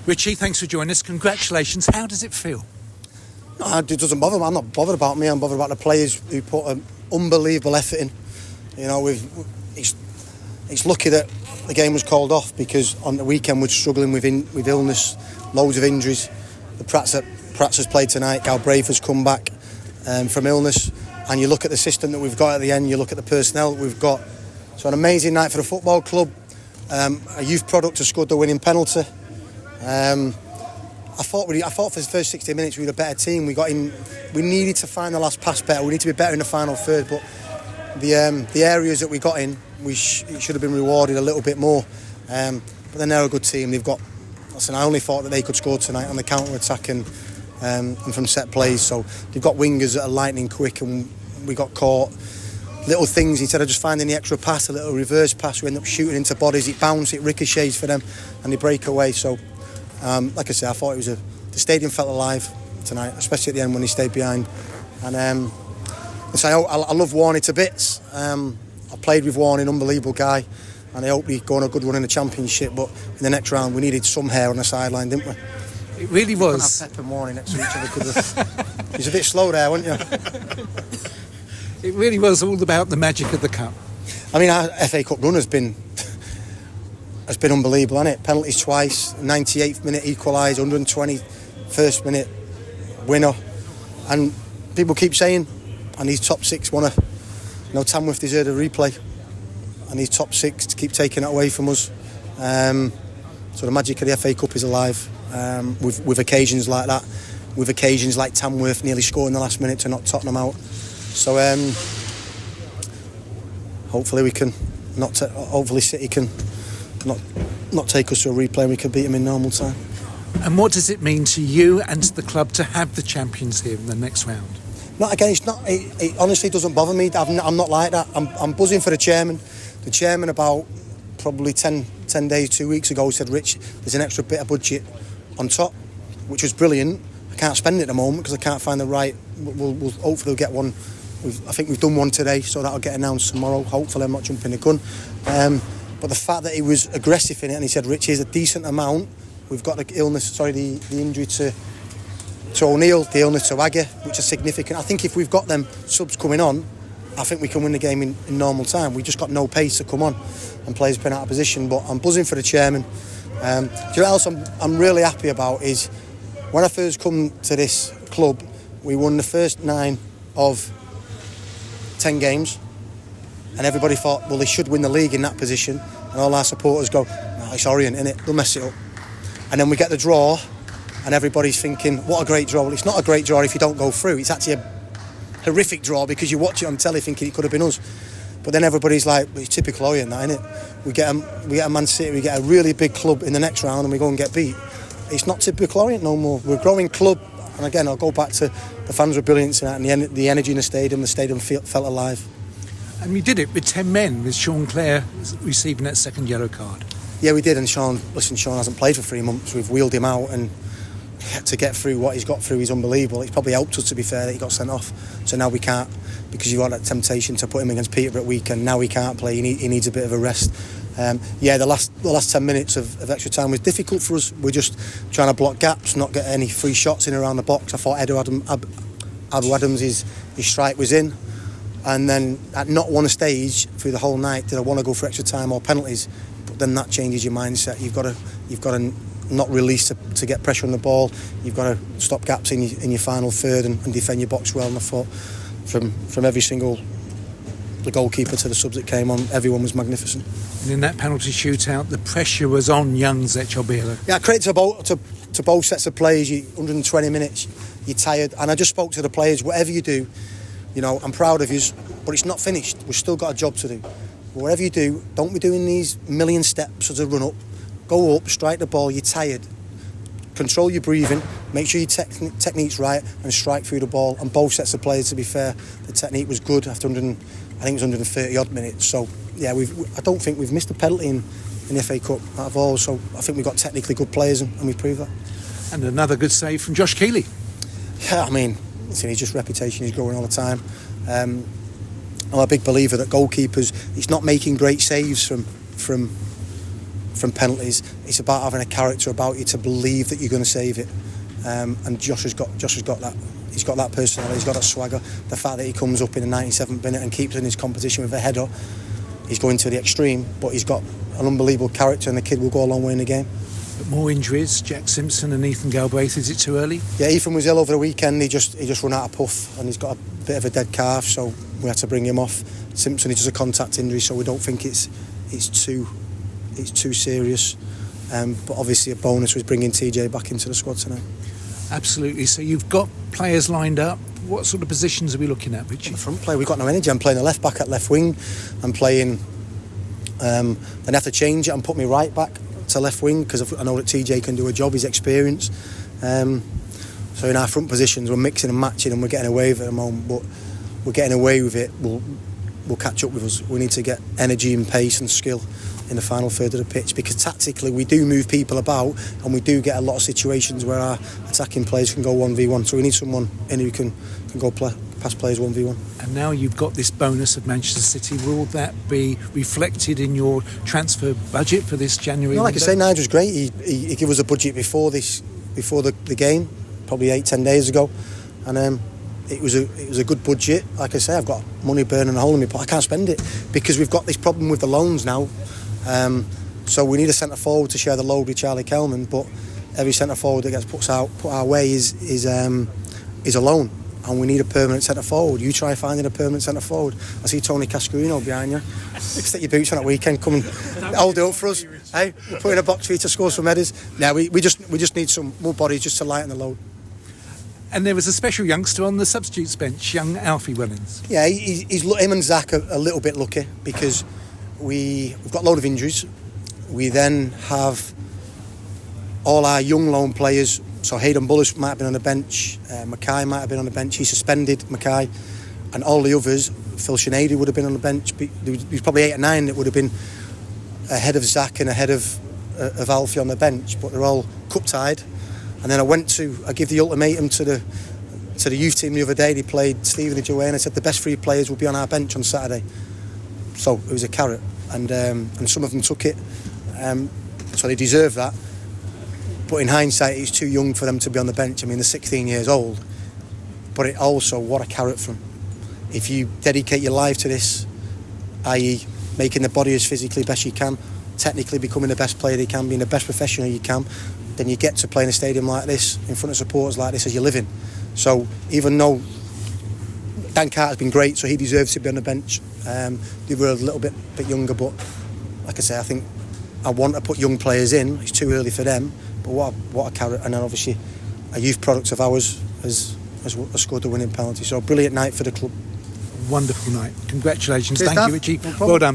Richie, thanks for joining us. Congratulations. How does it feel? It doesn't bother me. I'm not bothered about me. I'm bothered about the players who put an unbelievable effort in. You know, it's lucky that the game was called off, because on the weekend we're struggling with illness, loads of injuries. The Prats has played tonight. Galbraith has come back from illness, and you look at the system that we've got at the end. You look at the personnel that we've got. So an amazing night for the football club. A youth product has scored the winning penalty. I thought for the first 60 minutes we were a better team. We got in. We needed to find the last pass better. We need to be better in the final third. But the areas that we got in, it should have been rewarded a little bit more. But then they're a good team. They've got. Listen, I only thought that they could score tonight on the counter attack and from set plays. So they've got wingers that are lightning quick, and we got caught. Little things, instead of just finding the extra pass, a little reverse pass, we end up shooting into bodies. It bounces, it ricochets for them, and they break away. So, like I said, I thought the stadium felt alive tonight, especially at the end when he stayed behind. And so I love Warney to bits. I played with Warney, an unbelievable guy, and I hope he's going a good run in the Championship. But in the next round, we needed some hair on the sideline, didn't we? It really was. Pep and Warney next to each other. He's a bit slow there, wasn't you? It really was all about the magic of the cup. I mean, our FA Cup run has been unbelievable, hasn't it? Penalties twice, 98th minute equaliser, 121st minute winner, and people keep saying, and these top six want to. You know, Tamworth deserve a replay, and these top six keep taking it away from us. So the magic of the FA Cup is alive, with occasions like that, with occasions like Tamworth nearly scoring the last minute to knock Tottenham out. So hopefully we can hopefully City can not take us to a replay and we can beat them in normal time. And what does it mean to you and to the club to have the champions here in the next round? It honestly doesn't bother me. I'm not like that. I'm buzzing for the chairman. The chairman about probably 10 days, 2 weeks ago said, Rich, there's an extra bit of budget on top, which was brilliant. I can't spend it at the moment because I can't find the right. We'll hopefully get one. I think we've done one today, so that'll get announced tomorrow. Hopefully I'm not jumping the gun. But the fact that he was aggressive in it and he said, Rich, here's a decent amount. We've got the injury to O'Neill, the illness to Agger, which is significant. I think if we've got them subs coming on, I think we can win the game in normal time. We just got no pace to come on, and players been out of position. But I'm buzzing for the chairman. Do you know what else I'm really happy about is when I first come to this club, we won the first 9 of 10 games, and everybody thought, well, they should win the league in that position, and all our supporters go, no, it's Orient, innit? They'll mess it up. And then we get the draw, and everybody's thinking, what a great draw. Well, it's not a great draw if you don't go through. It's actually a horrific draw because you watch it on telly thinking it could have been us. But then everybody's like, well, it's typical Orient, that, innit? We get a Man City, we get a really big club in the next round, and we go and get beat. It's not typical Orient no more. We're a growing club, and again, I'll go back to the fans were brilliant tonight, and the energy in the stadium felt alive. And we did it with 10 men, with Sean Clare receiving that second yellow card. Yeah, we did, and Sean hasn't played for 3 months. We've wheeled him out, and to get through what he's got through is unbelievable. It's probably helped us, to be fair, that he got sent off. So now we can't, because you've got that temptation to put him against Peterborough at weekend. Now he can't play. He needs a bit of a rest. The last 10 minutes of extra time was difficult for us. We're just trying to block gaps, not get any free shots in around the box. I thought Abu Adams, his strike was in, and then at not one stage through the whole night did I want to go for extra time or penalties. But then that changes your mindset. You've got to not release to get pressure on the ball. You've got to stop gaps in your final third and defend your box well. And I thought from every single, the goalkeeper to the subs that came on, everyone was magnificent. And in that penalty shootout, the pressure was on young Zechobela. Yeah, credit to both sets of players. 120 minutes, you're tired. And I just spoke to the players, whatever you do, you know, I'm proud of you, but it's not finished. We've still got a job to do. Whatever you do, don't be doing these million steps as a run up. Go up, strike the ball, you're tired. Control your breathing, make sure your technique's right, and strike through the ball. And both sets of players, to be fair, the technique was good after 130 odd minutes. So yeah, I don't think we've missed a penalty in the FA Cup out of all. So I think we've got technically good players, and we proved that. And another good save from Josh Keeley. Yeah, I mean, his just reputation is growing all the time. I'm a big believer that goalkeepers, it's not making great saves from from penalties. It's about having a character about you to believe that you're going to save it. And Josh has got that. He's got that personality. He's got that swagger. The fact that he comes up in the 97th minute and keeps in his competition with a header, he's going to the extreme. But he's got an unbelievable character, and the kid will go a long way in the game. But more injuries, Jack Simpson and Ethan Galbraith. Is it too early? Yeah, Ethan was ill over the weekend. He just run out of puff, and he's got a bit of a dead calf, so we had to bring him off. Simpson, he does a contact injury, so we don't think it's too serious. But obviously a bonus was bringing TJ back into the squad tonight. Absolutely. So you've got players lined up. What sort of positions are we looking at, Richie? The front player, we've got no energy. I'm playing the left back at left wing. I'm playing. Then I have to change it and put me right back to left wing because I know that TJ can do a job. He's experienced. So in our front positions, we're mixing and matching, and we're getting away with it at the moment. But we're getting away with it. Will catch up with us. We need to get energy and pace and skill in the final third of the pitch, because tactically we do move people about and we do get a lot of situations where our attacking players can go 1v1, so we need someone in who can go past players 1v1. And now you've got this bonus of Manchester City. Will that be reflected in your transfer budget for this January? No, like I say, Nigel's great. He gave us a budget before the game, probably 8-10 days ago, and it was a good budget. Like I say, I've got money burning a hole in me, but I can't spend it because we've got this problem with the loans now. So we need a centre forward to share the load with Charlie Kelman, but every centre forward that gets put our way is a loan, and we need a permanent centre forward. You try finding a permanent centre forward. I see Tony Cascarino behind you. Stick your boots on that weekend. Come and hold it up for us. Hey, put in a box for you to score some headers. Yeah, we just need some more bodies just to lighten the load. And there was a special youngster on the substitutes bench, young Alfie Wellens. Yeah, him and Zach are a little bit lucky because we've got a load of injuries. We then have all our young loan players. So Hayden Bullis might have been on the bench. Mackay might have been on the bench. He suspended Mackay. And all the others, Phil Sinead would have been on the bench. There was probably 8 or 9 that would have been ahead of Zach and ahead of Alfie on the bench. But they're all cup-tied. And then I gave the ultimatum to the youth team the other day. They played Stephen and Joanne. I said the best 3 players will be on our bench on Saturday. So it was a carrot, and some of them took it, so they deserve that. But in hindsight, it's too young for them to be on the bench. I mean, they're 16 years old, but it also, what a carrot for them. If you dedicate your life to this, i.e. making the body as physically best you can, technically becoming the best player you can, being the best professional you can, then you get to play in a stadium like this, in front of supporters like this as you're living. So even though Dan Carter's been great, so he deserves to be on the bench. They were a little bit younger, but like I say, I think I want to put young players in. It's too early for them, but what a carrot. And then obviously a youth product of ours has scored the winning penalty. So brilliant night for the club. Wonderful night. Congratulations. Cheers, Thank Dad. you, Richie. No problem. Well done.